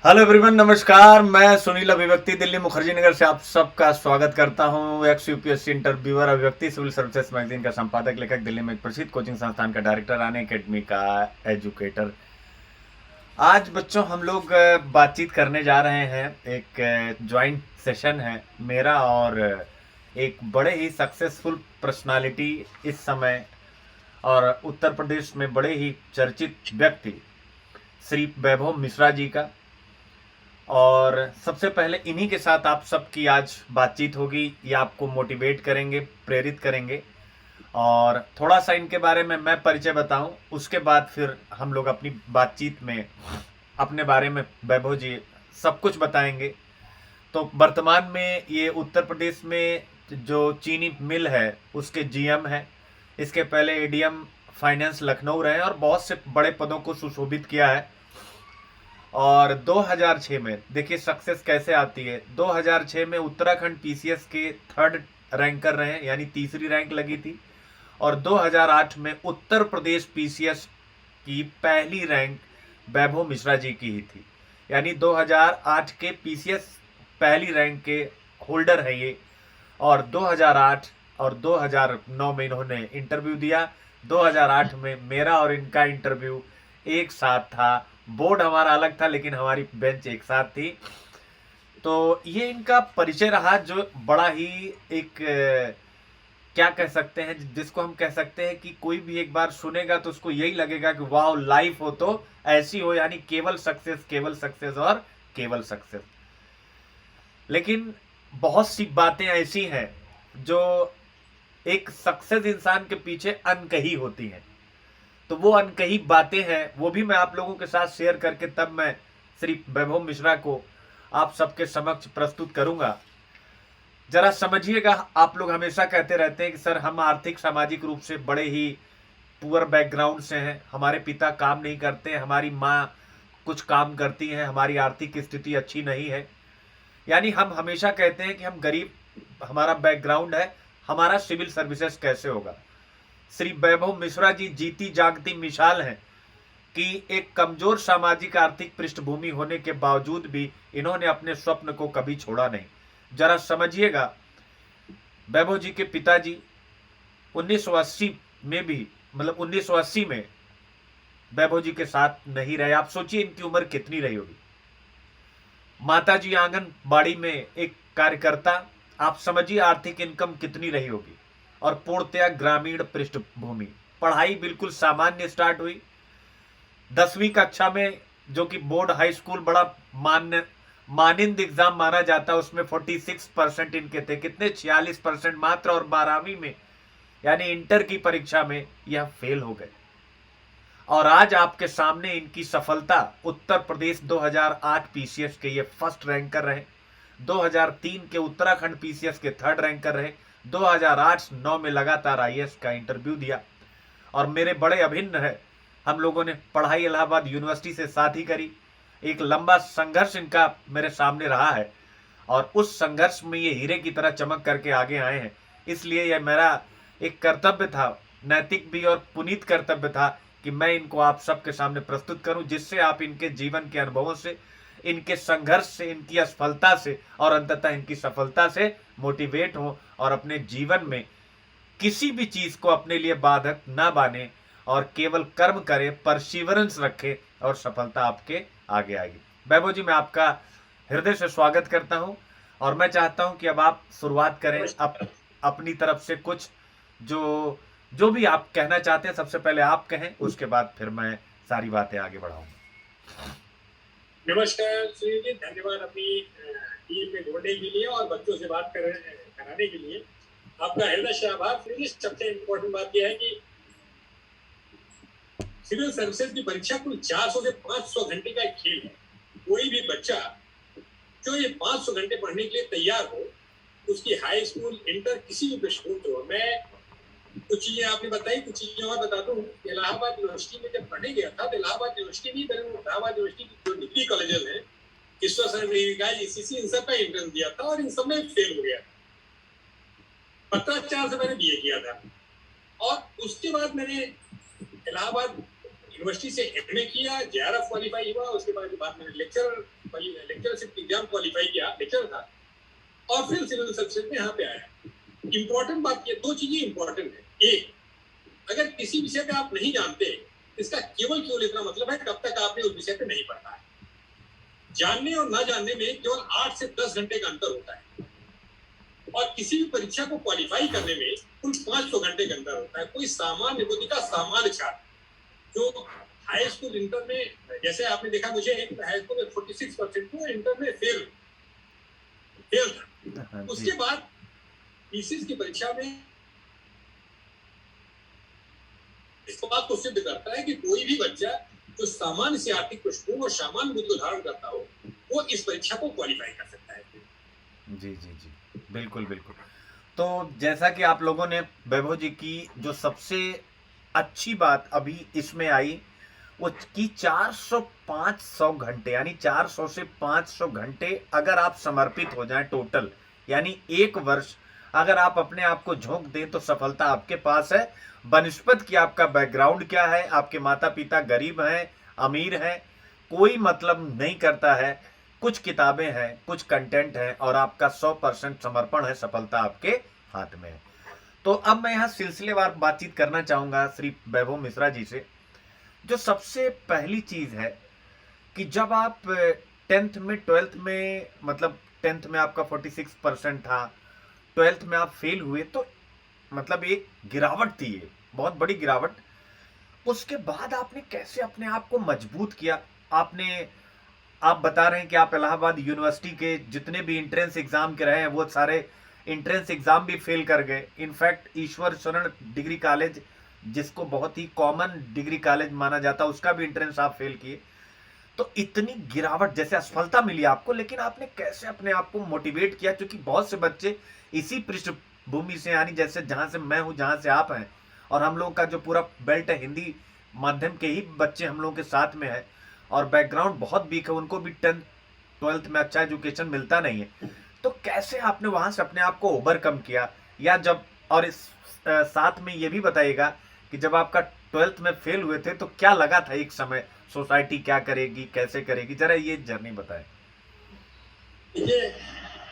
Hello everyone, नमस्कार। मैं सुनील अभिव्यक्ति दिल्ली मुखर्जी नगर से आप सबका स्वागत करता हूं। एक्स यूपीएससी इंटरव्यूअर अभिव्यक्ति सिविल सर्विसेज मैगजीन का संपादक, लेखक, दिल्ली में एक प्रसिद्ध कोचिंग संस्थान का डायरेक्टर, अन अकेडमी का एजुकेटर। आज बच्चों हम लोग बातचीत करने जा रहे हैं। एक ज्वाइंट सेशन है मेरा और एक बड़े ही सक्सेसफुल पर्सनालिटी इस समय और उत्तर प्रदेश में बड़े ही चर्चित व्यक्ति श्री वैभव मिश्रा जी का। और सबसे पहले इन्हीं के साथ आप सबकी आज बातचीत होगी। ये आपको मोटिवेट करेंगे, प्रेरित करेंगे और थोड़ा सा इनके बारे में मैं परिचय बताऊं, उसके बाद फिर हम लोग अपनी बातचीत में अपने बारे में वैभव जी सब कुछ बताएंगे। तो वर्तमान में ये उत्तर प्रदेश में जो चीनी मिल है उसके जीएम है। इसके पहले एडीएम फाइनेंस लखनऊ रहे और बहुत से बड़े पदों को सुशोभित किया है। और 2006 में देखिए सक्सेस कैसे आती है। 2006 में उत्तराखंड पीसीएस के थर्ड रैंकर रहे, यानी तीसरी रैंक लगी थी। और 2008 में उत्तर प्रदेश पीसीएस की पहली रैंक वैभव मिश्रा जी की ही थी, यानी 2008 के पीसीएस पहली रैंक के होल्डर है ये। और 2008 और 2009 में इन्होंने इंटरव्यू दिया। 2008 में मेरा और इनका इंटरव्यू एक साथ था। बोर्ड हमारा अलग था लेकिन हमारी बेंच एक साथ थी। तो ये इनका परिचय रहा जो बड़ा ही एक क्या कह सकते हैं, जिसको हम कह सकते हैं कि कोई भी एक बार सुनेगा तो उसको यही लगेगा कि वाह, लाइफ हो तो ऐसी हो, यानी केवल सक्सेस, केवल सक्सेस और केवल सक्सेस। लेकिन बहुत सी बातें ऐसी हैं जो एक सक्सेस इंसान के पीछे अनकही होती हैं। तो वो अनकही बातें हैं, वो भी मैं आप लोगों के साथ शेयर करके तब मैं श्री वैभव मिश्रा को आप सबके समक्ष प्रस्तुत करूंगा। जरा समझिएगा। आप लोग हमेशा कहते रहते हैं कि सर हम आर्थिक सामाजिक रूप से बड़े ही पुअर बैकग्राउंड से हैं, हमारे पिता काम नहीं करते, हमारी माँ कुछ काम करती हैं, हमारी आर्थिक स्थिति अच्छी नहीं है। यानी हम हमेशा कहते हैं कि हम गरीब, हमारा बैकग्राउंड है, हमारा सिविल सर्विसेज कैसे होगा। श्री वैभव मिश्रा जी जीती जागती मिसाल हैं कि एक कमजोर सामाजिक आर्थिक पृष्ठभूमि होने के बावजूद भी इन्होंने अपने स्वप्न को कभी छोड़ा नहीं। जरा समझिएगा, वैभव जी के पिताजी 1980 में भी, मतलब 1980 में वैभव जी के साथ नहीं रहे। आप सोचिए इनकी उम्र कितनी रही होगी। माताजी आंगनबाड़ी में एक कार्यकर्ता, आप समझिए आर्थिक इनकम कितनी रही होगी। और पूर्णतया ग्रामीण पृष्ठभूमि, पढ़ाई बिल्कुल सामान्य स्टार्ट हुई। 10वीं कक्षा में, जो कि बोर्ड हाई स्कूल बड़ा मानिंद एग्जाम माना जाता है, उसमें 46% इनके थे। कितने? 46% मात्र। और 12वीं में यानी इंटर की परीक्षा में यह फेल हो गए। और आज आपके सामने इनकी सफलता। उत्तर प्रदेश 2008 पीसीएस के ये फर्स्ट रैंकर रहे। 2003 के उत्तराखंड पीसीएस के थर्ड रैंकर रहे। 2008-9 में लगातार आईएएस का इंटरव्यू दिया। और मेरे बड़े अभिन्न है, हम लोगों ने पढ़ाई इलाहाबाद यूनिवर्सिटी से साथ ही करी। एक लंबा संघर्ष इनका मेरे सामने रहा है और उस संघर्ष में ये हीरे की तरह चमक करके आगे आए हैं। इसलिए यह मेरा एक कर्तव्य था, नैतिक भी और पुनीत कर्तव्य था कि मैं इनको आप सबके सामने प्रस्तुत करूं, जिससे आप इनके जीवन के अनुभवों से, इनके संघर्ष से, इनकी असफलता से और अंततः इनकी सफलता से मोटिवेट हो और अपने जीवन में किसी भी चीज को अपने लिए बाधक ना बाने और केवल कर्म करे, परसिवरेंस रखे और सफलता आपके आगे आएगी। वैभव जी, मैं आपका हृदय से स्वागत करता हूं और मैं चाहता हूं कि अब आप शुरुआत करें अपनी तरफ से कुछ जो जो भी आप कहना चाहते हैं। सबसे पहले आप कहें, उसके बाद फिर मैं सारी बातें आगे बढ़ाऊंगा। नमस्कार सुनील जी, धन्यवाद अपनी टीम में जोड़ने के लिए और बच्चों से बात कराने के लिए। आपका हृदय से आभार। सुनील, सबसे इम्पोर्टेंट बात यह है कि सिविल सर्विसेज की परीक्षा कुल 400 से 500 घंटे का एक खेल है। कोई भी बच्चा जो ये 500 घंटे पढ़ने के लिए तैयार हो, उसकी हाई स्कूल, इंटर, किसी भी पृष्ठभूमि हो। मैं कुछ चीजें आपने बताई, कुछ चीजें और बता दूं। इलाहाबाद यूनिवर्सिटी में जब पढ़ने गया था तो इलाहाबाद यूनिवर्सिटी नहीं, इलाहाबाद यूनिवर्सिटी की जो डिग्री कॉलेजेस है, ईश्वर निकाय, ईसीसी, इन सब का एंट्रेंस दिया था और इन सब में फेल हो गया। पत्राचार से मैंने बीए किया था और उसके बाद मैंने इलाहाबाद यूनिवर्सिटी से एमए किया, जेआरएफ क्वालिफाई हुआ, उसके बाद मैंने लेक्चरशिप एग्जाम क्वालिफाई किया, लेक्चर था, और फिर सिविल सर्विसेज में यहाँ पे आया। इंपॉर्टेंट बात ये, दो चीजें इंपॉर्टेंट है। एक, अगर किसी विषय पे आप नहीं जानते, इसका केवल इतना मतलब है कब तक आपने उस विषय पे नहीं पढ़ा है। जानने और ना जानने में केवल 8 से 10 घंटे का अंतर होता है, और किसी भी परीक्षा को क्वालिफाई करने में कुल 500 घंटे का अंतर होता है। कोई सामान्य बुद्धि का सामान्य छात्र जो हाई स्कूल इंटर में, जैसे आपने देखा, मुझे हाई स्कूल में 46% हुआ, इंटर में फेल था। उसके बाद पीसीएस की परीक्षा में इस बात को सिद्ध करता है कि कोई भी बच्चा जो सामान्य से आर्थिक पृष्ठभूमि और सामान्य बुद्धि को धारण करता हो, वो इस परीक्षा को क्वालिफाई कर सकता है। जी जी जी, बिल्कुल बिल्कुल। तो जैसा कि आप लोगों ने वैभव जी की जो सबसे अच्छी बात अभी इसमें आई, वो कि 400-500 घंटे, यानी 400 से 500 घंटे अगर आप समर्पित हो जाएं टोटल, यानी एक वर्ष अगर आप अपने आप को झोंक दें तो सफलता आपके पास है। बनिस्पत कि आपका बैकग्राउंड क्या है, आपके माता पिता गरीब हैं, अमीर हैं, कोई मतलब नहीं करता है। कुछ किताबें हैं, कुछ कंटेंट है, और आपका 100% समर्पण है, सफलता आपके हाथ में है। तो अब मैं यहाँ सिलसिलेवार बातचीत करना चाहूंगा श्री वैभव मिश्रा जी से। जो सबसे पहली चीज है कि जब आप 10th में 12th में, मतलब 10th में आपका 46% था, 12th में आप फेल हुए, तो मतलब एक गिरावट थी, ये बहुत बड़ी गिरावट। उसके बाद आपने कैसे अपने आप को मजबूत किया? आप बता रहे हैं कि आप इलाहाबाद यूनिवर्सिटी के जितने भी एंट्रेंस एग्जाम के रहे हैं, वो सारे एंट्रेंस एग्जाम भी फेल कर गए। इनफैक्ट ईश्वर शरण डिग्री कॉलेज, जिसको बहुत ही कॉमन डिग्री कॉलेज माना जाता है, उसका भी एंट्रेंस आप फेल किए। तो इतनी गिरावट, जैसे असफलता मिली आपको, लेकिन आपने कैसे अपने आप को मोटिवेट किया? क्योंकि बहुत से बच्चे इसी पृष्ठभूमि से, यानी जैसे जहां से मैं हूं, जहां से आप हैं, और हम लोग का जो पूरा बेल्ट है, हिंदी माध्यम के ही बच्चे हम लोग के साथ में है, और बैकग्राउंड बहुत वीक है, उनको भी 10th 12th में अच्छा एजुकेशन मिलता नहीं है। तो कैसे आपने वहां से अपने आप को ओवरकम किया? या जब, और इस साथ में ये भी बताइएगा कि जब आपका 12th में फेल हुए थे तो क्या लगा था एक समय, सोसाइटी क्या करेगी, कैसे करेगी, जरा ये जर्नी बताएं। देखिए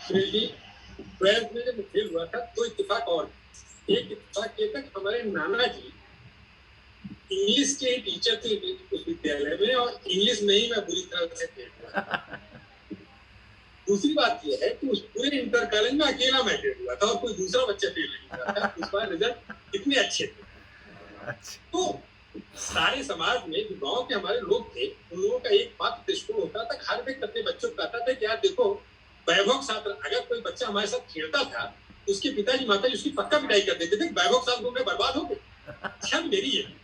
सुनील जी, 12th में जब फेल हुआ था तो इत्तेफाक, और एक इत्तेफाक ये था कि हमारे नाना जी इंग्लिश के टीचर थे उस विद्यालय में, और इंग्लिश में ही मैं बुरी तरह से फेल हुआ। दूसरी बात यह है कि उस पूरे इंटर कॉलेज में अकेला मैं फेल हुआ था, और कोई दूसरा बच्चा फेल नहीं हुआ था। उस बार रिजल्ट इतने अच्छे थे। तो सारे समाज में जो गांव के हमारे लोग थे, उन लोगों का एक मात्र दृष्टिकोण होता था। हर व्यक्ति अपने बच्चों को कहता था कि यार देखो, वैभव साथ अगर कोई बच्चा हमारे साथ खेलता था, उसके पिताजी माताजी उसकी पक्का पिटाई कर देते थे, वैभव साथ घूमने बर्बाद हो गए, छत मेरी है।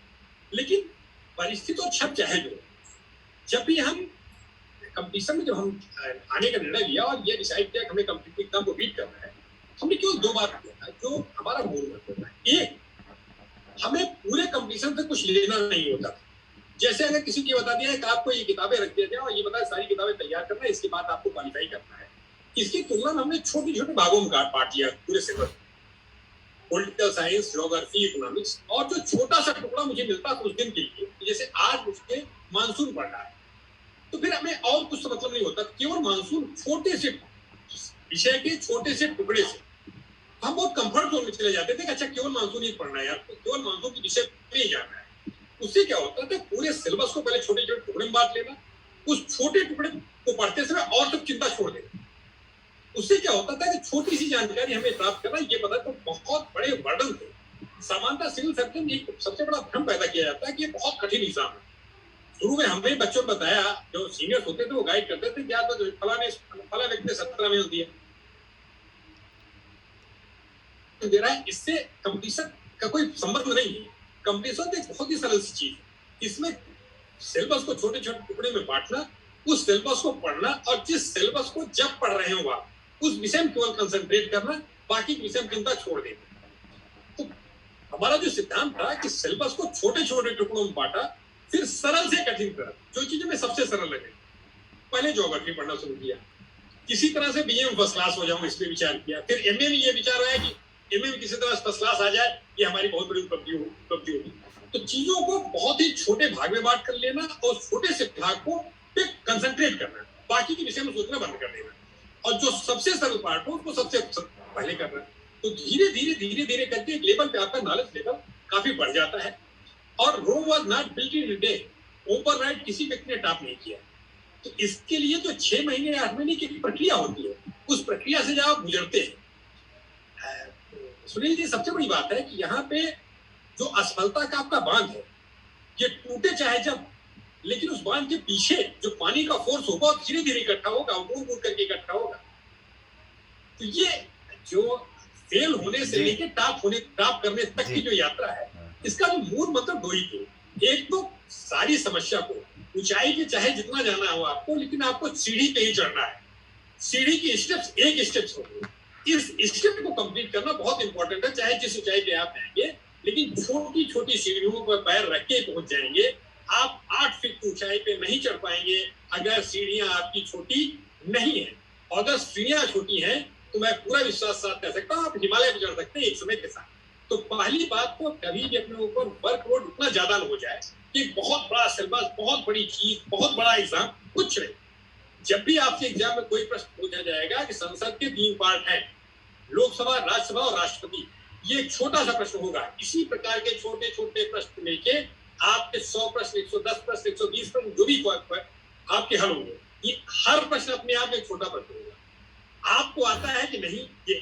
लेकिन परिस्थिति और छत चाहे जो, जब भी हम कंपटीशन में, जब हम आने का निर्णय लिया और ये डिसाइड किया कि हमें कंपटीटिव एग्जाम को बीट करना है, हमने केवल दो बात किया था जो हमारा मूल होता है। एक, हमें पूरे कंपटीशन से कुछ लेना नहीं होता था। जैसे अगर किसी को बता दिया है कि आपको ये किताबें रख दिया जाए और ये बताया सारी किताबें तैयार करना है, इसके बाद आपको क्वालिफाई करना है, इसकी तुलना में हमने छोटे छोटे भागों में बांट लिया पूरे syllabus, political science, geography, economics, और जो छोटा सा टुकड़ा मुझे मिलता था उस दिन के लिए, जैसे आज मुझे मानसून पढ़ रहा है, तो फिर हमें और कुछ मतलब नहीं होता, केवल मानसून छोटे से विषय के छोटे से टुकड़े से हम बहुत कंफर्ट जोन में चले जाते थे कि अच्छा केवल मानसून ही पढ़ना है यार, तो केवल मानसून के विषय पे ही जाना है। उससे क्या होता था, पूरे सिलेबस को पहले छोटे छोटे टुकड़े में बांट लेना, उस छोटे टुकड़े को पढ़ते समय और सब चिंता छोड़ देना। उससे क्या होता था कि छोटी सी जानकारी हमें प्राप्त करना, ये पता तो बहुत बड़े वर्डन थे। सामान्यतः सिविल सर्जन एक सबसे बड़ा भ्रम पैदा किया जाता है कि ये बहुत कठिन एग्जाम है। शुरू में हमें बच्चों ने बताया, जो सीनियर्स होते थे वो गाइड करते थे, क्या तो फला व्यक्ति ने 17 में दिया दे रहा है, इससे कंपटीशन का कोई संबंध नहीं है। कंपटीशन तो एक बहुत ही सरल सी चीज है। इसमें सिलेबस को छोटे छोटे टुकड़े में बांटना, उस सिलेबस को पढ़ना, और जिस सिलेबस को जब पढ़ रहे हो आप उस विषय में केवल कंसंट्रेट करना, बाकी विषय में चिंता छोड़ देना। तो हमारा जो सिद्धांत था कि सिलेबस को छोटे छोटे टुकड़ों में बांटा, फिर सरल से कठिन करा, जो चीजें में सबसे सरल लगे। पहले ज्योग्राफी पढ़ना शुरू किया, किसी तरह से बीए में फर्स्ट क्लास हो जाऊं इस पे विचार किया। फिर एमए में ये विचार आया कि एमए में किसी तरह फर्स्ट क्लास आ जाए, ये हमारी बहुत बड़ी उपलब्धि होगी। तो चीजों को बहुत ही छोटे भाग में बांट कर लेना और छोटे से भाग को पे कंसंट्रेट करना, बाकी के विषय में सोचना बंद कर देना, और जो सबसे सरल पार्ट हो उसको सबसे पहले करना। तो धीरे धीरे धीरे धीरे करके एक लेवल पे आपका नॉलेज लेवल काफी बढ़ जाता है। और Rome was not built in day, overnight किसी व्यक्ति ने टॉप नहीं किया। तो इसके लिए जो 6 महीने 8 महीने की प्रक्रिया होती है, उस प्रक्रिया से जब आप गुजरते हैं, सुनील जी, सबसे बड़ी बात है कि यहाँ पे जो असफलता का आपका बांध है, ये टूटे चाहे जब, लेकिन उस बांध के पीछे जो पानी का फोर्स होगा धीरे धीरे इकट्ठा होगा, कूद कूद करके इकट्ठा होगा। तो ये जो फेल होने से लेके टॉप करने तक की जो यात्रा है, इसका जो मूल मतलब दो ही थे। एक तो सारी समस्या को ऊंचाई पे चाहे जितना जाना हो आपको, लेकिन आपको सीढ़ी पे ही चढ़ना है। सीढ़ी की स्टेप्स एक स्टेप्स होंगे, इस स्टेप को कंप्लीट करना बहुत इंपॉर्टेंट है। चाहे जिस ऊंचाई पे आप जाएंगे, लेकिन छोटी छोटी सीढ़ियों पर पैर रख के पहुंच जाएंगे। आप 8 फीट की ऊंचाई पे नहीं चढ़ पाएंगे अगर सीढ़ियां आपकी छोटी नहीं है। और अगर सीढ़ियां छोटी हैं तो मैं पूरा विश्वास साथ कह सकता हूँ आप हिमालय पे चढ़ सकते हैं एक समय के साथ। तो पहली बात तो कभी भी अपने ऊपर वर्कलोड इतना ज्यादा न हो जाए कि बहुत बड़ा सिलेबस, बहुत बड़ी चीज, बहुत बड़ा एग्जाम, कुछ नहीं। जब भी आपसे एग्जाम में कोई प्रश्न पूछा जाएगा कि संसद के 3 पार्ट हैं, लोकसभा, राज्यसभा और राष्ट्रपति, ये एक छोटा सा प्रश्न होगा। इसी प्रकार के छोटे छोटे प्रश्न लेके आपके 100 प्रश्न, 110 प्रश्न, 120 प्रश्न जो भी आपके हल होंगे। ये हर प्रश्न अपने आप में एक छोटा प्रश्न होगा। आपको आता है कि नहीं, ये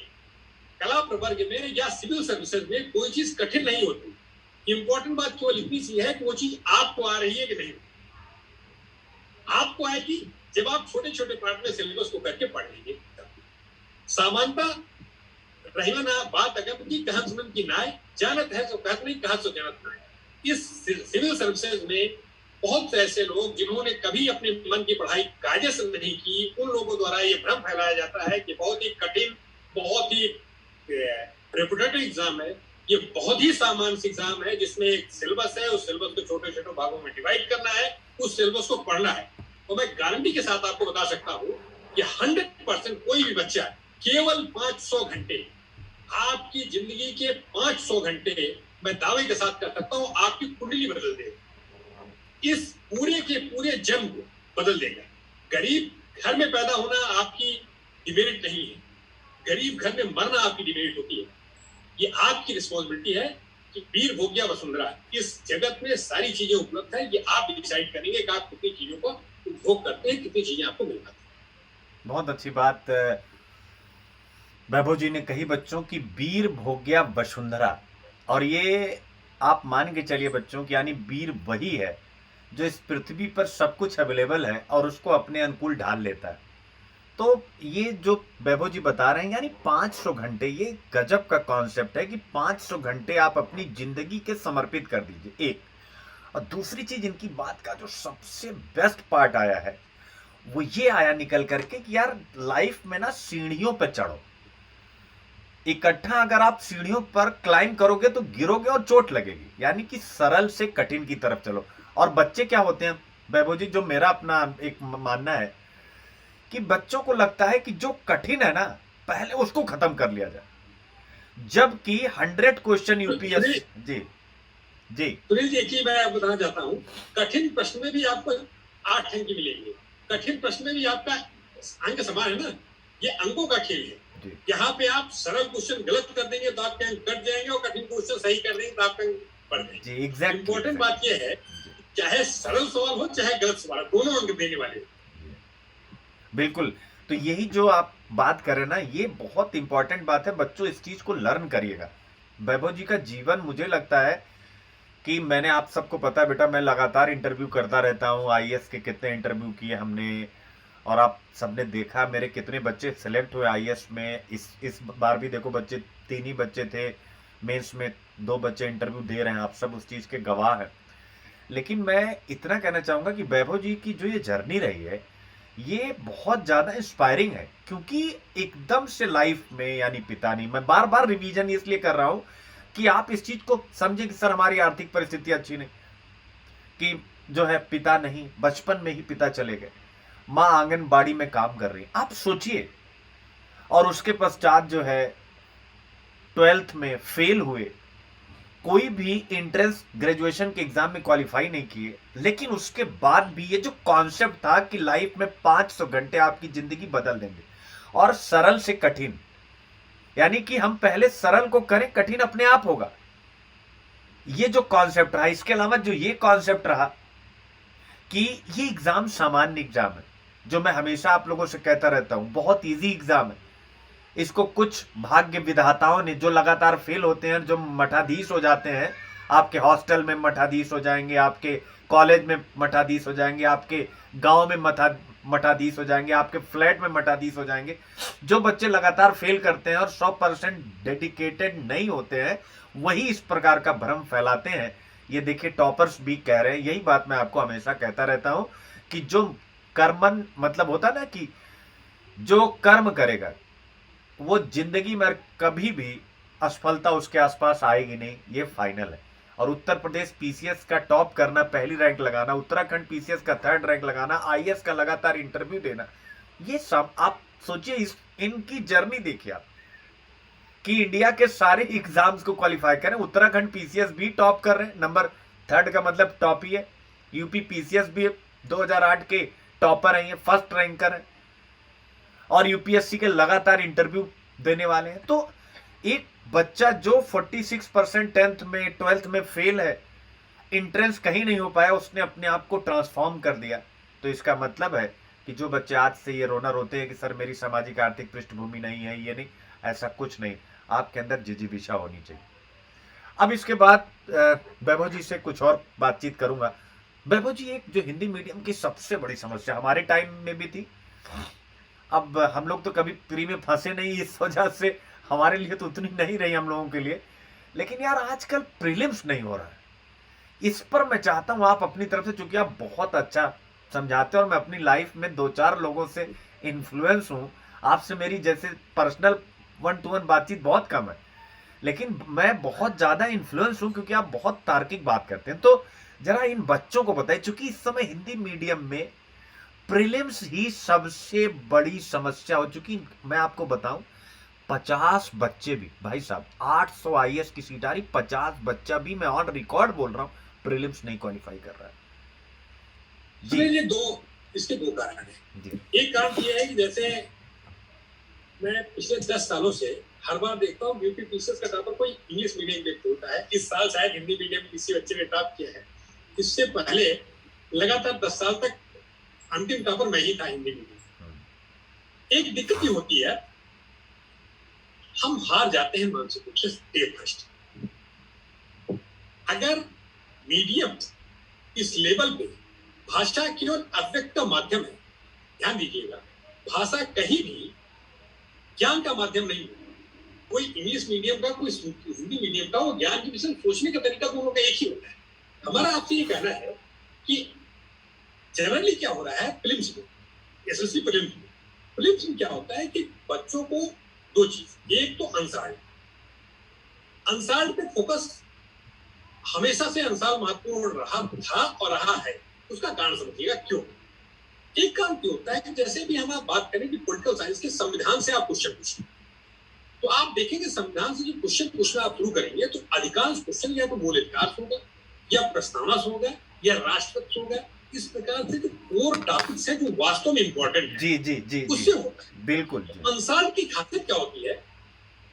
कला प्रवर्ग में या सिविल सर्विसेज में कोई चीज कठिन नहीं होती। इंपॉर्टेंट बात केवल इतनी सी है कि वो चीज आपको आ रही है कि नहीं। आपको आएगी जब आप छोटे छोटे पार्ट में सिलेबस को करके पढ़ लेंगे। सामान्यतः रही ना बात अगर की कहत सुनन की नाय, जानत है सो कहत नहीं, कहत सो जानत नाय। इस सिविल सर्विसेज में बहुत से ऐसे लोग जिन्होंने कभी अपने मन की पढ़ाई कायदे से नहीं की, उन लोगों द्वारा ये भ्रम फैलाया जाता है कि बहुत ही कठिन, बहुत ही रेपुटेटिव एग्जाम है। ये बहुत ही सामान्य एग्जाम है जिसमें एक सिलेबस है, उस सिलेबस को छोटे छोटे भागों में डिवाइड करना है, उस सिलेबस को पढ़ना है। और मैं गारंटी के साथ आपको बता सकता हूँ कि 100% कोई भी बच्चा केवल 500 घंटे, आपकी जिंदगी के 500 घंटे, मैं दावे के साथ कह सकता हूँ आपकी कुंडली बदल देगा। इस पूरे के पूरे जन्म को बदल देगा। गरीब घर में पैदा होना आपकी डिमेरिट नहीं है, गरीब घर में मरना आपकी डिमेरिट होती है। ये आपकी रिस्पॉन्सिबिलिटी है कि वीर भोग्या वसुंधरा, इस जगत में सारी चीजें उपलब्ध है। ये आप डिसाइड करेंगे कि आप कितनी चीजों को उपभोग करते हैं, कितनी चीजें आपको मिल पाती है। बहुत अच्छी बात वैभव जी ने कही बच्चों की, वीर भोग्या वसुंधरा। और ये आप मान के चलिए बच्चों की, यानी वीर वही है जो इस पृथ्वी पर सब कुछ अवेलेबल है और उसको अपने अनुकूल ढाल लेता है। तो ये जो वैभव जी बता रहे हैं, यानी 500 घंटे, ये गजब का कॉन्सेप्ट है कि 500 घंटे आप अपनी जिंदगी के समर्पित कर दीजिए। एक और दूसरी चीज, इनकी बात का जो सबसे बेस्ट पार्ट आया है वो ये आया निकल करके कि यार लाइफ में ना सीढ़ियों पर चढ़ो। इकट्ठा अगर आप सीढ़ियों पर क्लाइंब करोगे तो गिरोगे और चोट लगेगी, यानी कि सरल से कठिन की तरफ चलो। और बच्चे क्या होते हैं वैभव जी, जो मेरा अपना एक मानना है कि बच्चों को लगता है कि जो कठिन है ना पहले उसको खत्म कर लिया जाए, जबकि 100 क्वेश्चन यूपीएससी। जी जी सुनील जी, एक ही मैं बताना चाहता हूँ, कठिन प्रश्न में भी आपको 8 अंक मिलेंगे। कठिन प्रश्न में भी आपका अंक समान है ना, ये अंकों का खेल है। यहाँ पे आप सरल क्वेश्चन गलत कर देंगे तो आपके अंक कट जाएंगे, और कठिन क्वेश्चन सही कर देंगे तो आपके अंक बढ़ जाएंगे। एग्जैक्टली। इंपॉर्टेंट बात यह है, चाहे सरल सवाल हो चाहे गलत सवाल, दोनों अंक देने वाले। बिल्कुल। तो यही जो आप बात करें ना, ये बहुत इंपॉर्टेंट बात है। बच्चों इस चीज को लर्न करिएगा। वैभव जी का जीवन, मुझे लगता है कि मैंने, आप सबको पता है बेटा, मैं लगातार इंटरव्यू करता रहता हूँ। आईएएस के कितने इंटरव्यू किए हमने, और आप सबने देखा मेरे कितने बच्चे सेलेक्ट हुए आईएएस में। इस बार भी देखो बच्चे 3 ही बच्चे थे, मेंस में 2 बच्चे इंटरव्यू दे रहे हैं, आप सब उस चीज के गवाह हैं। लेकिन मैं इतना कहना चाहूंगा कि वैभव जी की जो ये जर्नी रही है ये बहुत ज्यादा इंस्पायरिंग है, क्योंकि एकदम से लाइफ में, यानी पिता नहीं, मैं बार बार रिवीजन इसलिए कर रहा हूं कि आप इस चीज को समझे कि सर हमारी आर्थिक परिस्थिति अच्छी नहीं, कि जो है पिता नहीं, बचपन में ही पिता चले गए, माँ आंगनबाड़ी में काम कर रही, आप सोचिए। और उसके पश्चात जो है 12th में फेल हुए, कोई भी एंट्रेंस ग्रेजुएशन के एग्जाम में क्वालिफाई नहीं किए, लेकिन उसके बाद भी ये जो कॉन्सेप्ट था कि लाइफ में 500 घंटे आपकी जिंदगी बदल देंगे, और सरल से कठिन, यानी कि हम पहले सरल को करें, कठिन अपने आप होगा, ये जो कॉन्सेप्ट रहा। इसके अलावा जो ये कॉन्सेप्ट रहा कि ये एग्जाम सामान्य एग्जाम है, जो मैं हमेशा आप लोगों से कहता रहता हूं, बहुत इजी एग्जाम है। इसको कुछ भाग्य विधाताओं ने, जो लगातार फेल होते हैं, जो मठाधीश हो जाते हैं, आपके हॉस्टल में मठाधीश हो जाएंगे, आपके कॉलेज में मठाधीश हो जाएंगे, आपके गांव में मठाधीश हो जाएंगे, आपके फ्लैट में मठाधीश हो जाएंगे। जो बच्चे लगातार फेल करते हैं और 100% डेडिकेटेड नहीं होते हैं, वही इस प्रकार का भ्रम फैलाते हैं। ये देखिए, टॉपर्स भी कह रहे हैं, यही बात मैं आपको हमेशा कहता रहता हूं कि जो कर्मन, मतलब होता ना कि जो कर्म करेगा वो जिंदगी में कभी भी असफलता उसके आसपास आएगी नहीं, ये फाइनल है। और उत्तर प्रदेश पीसीएस का टॉप करना, पहली रैंक लगाना, उत्तराखंड पीसीएस का 3rd रैंक लगाना, आईएएस का लगातार इंटरव्यू देना, ये सब आप सोचिए, इनकी जर्नी देखिए आप, कि इंडिया के सारे एग्जाम्स को क्वालिफाई करें। उत्तराखंड पीसीएस भी टॉप कर रहे हैं, नंबर 3rd का मतलब टॉप ही है। यूपी पीसीएस भी 2008 के टॉपर है, 1st रैंकर है, और यूपीएससी के लगातार इंटरव्यू देने वाले हैं। तो एक बच्चा जो 46% 10th में 12th में फेल है, एंट्रेंस कहीं नहीं हो पाया, उसने अपने आप को ट्रांसफॉर्म कर दिया। तो इसका मतलब है कि जो बच्चे आज से ये रोना रोते हैं कि सर मेरी सामाजिक आर्थिक पृष्ठभूमि नहीं है, ये नहीं, ऐसा कुछ नहीं, आपके अंदर जिजीविषा होनी चाहिए। अब इसके बाद वैभव जी से कुछ और बातचीत करूंगा। वैभव जी, एक जो हिंदी मीडियम की सबसे बड़ी समस्या हमारे टाइम में भी थी, अब हम लोग तो कभी प्री में फंसे नहीं, इस वजह से हमारे लिए तो उतनी नहीं रही हम लोगों के लिए, लेकिन यार आजकल प्रीलिम्स नहीं हो रहा है। इस पर मैं चाहता हूं आप अपनी तरफ से, चूंकि आप बहुत अच्छा समझाते हो और मैं अपनी लाइफ में 2-4 लोगों से इन्फ्लुएंस हूं, आपसे मेरी जैसे पर्सनल 1-to-1 बातचीत बहुत कम है, लेकिन मैं बहुत ज्यादा इन्फ्लुएंस हूं क्योंकि आप बहुत तार्किक बात करते हैं। तो जरा इन बच्चों को बताइए, चूंकि इस समय हिंदी मीडियम में प्रीलिम्स ही सबसे बड़ी समस्या हो चुकी। मैं आपको बताऊं, 50 बच्चे भी, भाई साहब 800 आईएएस की सीट आ रही, 50 बच्चा भी, मैं ऑन रिकॉर्ड बोल रहा हूं, प्रीलिम्स नहीं क्वालिफाई कर रहा है जी। ये इसके दो कारण हैं। एक कारण ये है कि जैसे मैं पिछले 10 सालों से हर बार देखता हूँ यूपी पीसीएस का टॉपर कोई इंग्लिश मीडियम व्यक्ति होता है। इस साल शायद हिंदी मीडियम किसी बच्चे ने टॉप किया है। इससे पहले लगातार 10 साल तक अंतिम टॉपर मैं ही था हिंदी मीडियम। एक दिक्कत ये होती है, हम हार जाते हैं मानसिक रूप से डे फर्स्ट। अगर मीडियम इस लेवल पे भाषा केवल अव्यक्त का माध्यम है, ध्यान दीजिएगा, भाषा कहीं भी ज्ञान का माध्यम नहीं है। कोई इंग्लिश मीडियम का, कोई हिंदी मीडियम का, वो ज्ञान की विषय सोचने का तरीका दोनों का एक ही होता है। हमारा आपसे ये कहना है कि जनरली क्या हो रहा है प्रीलिम्स में, एसएससी प्रीलिम्स में क्या होता है कि बच्चों को दो चीज, एक तो अंसार पे फोकस हमेशा से अंसार महत्वपूर्ण रहा था और रहा है। उसका कारण समझिएगा क्यों। एक काम क्यों होता है कि जैसे भी हम आप बात करें कि पॉलिटिकल साइंस के संविधान से आप क्वेश्चन पूछें, तो आप देखेंगे संविधान से जो क्वेश्चन पूछना आप शुरू करेंगे तो अधिकांश क्वेश्चन या तो मूल अधिकार होगा, या प्रस्तावना होगा, या राष्ट्रपति होगा। इस प्रकार से जो कोर टॉपिक्स है जो वास्तव में इंपॉर्टेंट है, जी जी जी उससे होता है। बिल्कुल। अंसार की खासियत क्या होती है?